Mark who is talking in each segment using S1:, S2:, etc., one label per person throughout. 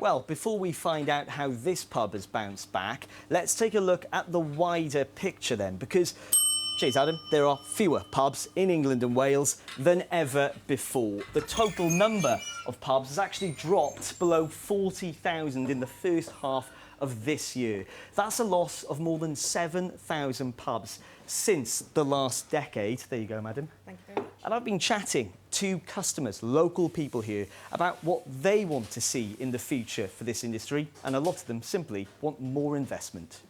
S1: Well, before we find out how this pub has bounced back, let's take a look at the wider picture then, because, geez, Adam, there are fewer pubs in England and Wales than ever before. The total number of pubs has actually dropped below 40,000 in the first half of this year. That's a loss of more than 7,000 pubs since the last decade. There you go, madam.
S2: Thank you very much.
S1: And I've been chatting to customers, local people here, about what they want to see in the future for this industry, and a lot of them simply want more investment.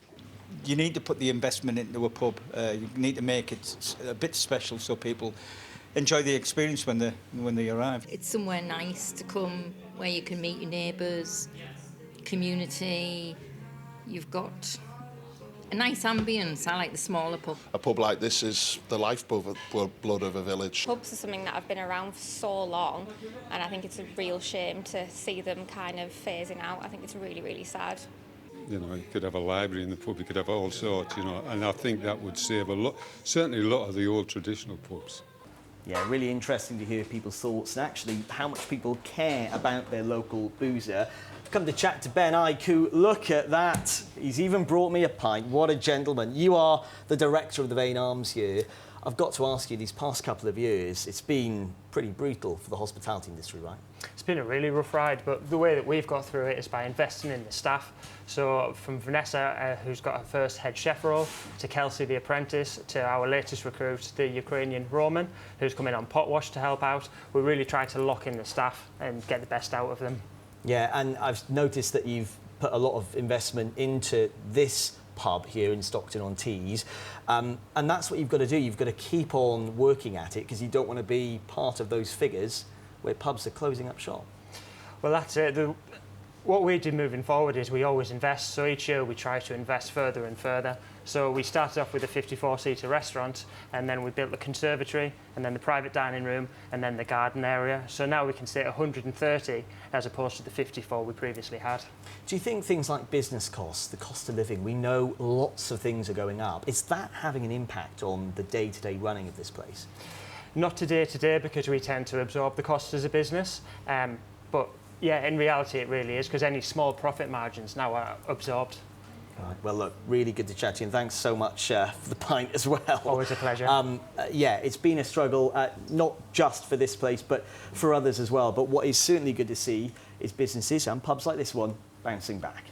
S3: You need to put the investment into a pub. You need to make it a bit special so people enjoy the experience when they arrive.
S2: It's somewhere nice to come where you can meet your neighbours, community. You've got a nice ambience. I like the smaller pub.
S4: A pub like this is the lifeblood of a village.
S5: Pubs are something that have been around for so long, and I think it's a real shame to see them kind of phasing out. I think it's really, really sad.
S6: You know, you could have a library in the pub, you could have all sorts, you know, and I think that would save a lot, certainly a lot of the old traditional pubs.
S1: Yeah, really interesting to hear people's thoughts and actually how much people care about their local boozer. I've come to chat to Ben Ike, who, look at that, he's even brought me a pint. What a gentleman. You are the director of the Vane Arms here. I've got to ask you, these past couple of years, it's been pretty brutal for the hospitality industry, right?
S7: It's been a really rough ride, but the way that we've got through it is by investing in the staff. So from Vanessa, who's got her first head chef role, to Kelsey, the apprentice, to our latest recruit, the Ukrainian Roman, who's come in on pot wash to help out. We really try to lock in the staff and get the best out of them.
S1: Yeah, and I've noticed that you've put a lot of investment into this pub here in Stockton-on-Tees, and that's what you've got to do. You've got to keep on working at it because you don't want to be part of those figures where pubs are closing up shop.
S7: Well, that's it. What we do moving forward is we always invest. So each year we try to invest further and further. So we started off with a 54-seater restaurant, and then we built the conservatory, and then the private dining room, and then the garden area. So now we can stay at 130 as opposed to the 54 we previously had.
S1: Do you think things like business costs, the cost of living, we know lots of things are going up. Is that having an impact on the day-to-day running of this place?
S7: Not to day because we tend to absorb the costs as a business, but yeah, in reality it really is, because any small profit margins now are absorbed.
S1: Right. Well, look, really good to chat to you, and thanks so much for the pint as well.
S7: Always a pleasure.
S1: Yeah, it's been a struggle, not just for this place, but for others as well. But what is certainly good to see is businesses and pubs like this one bouncing back.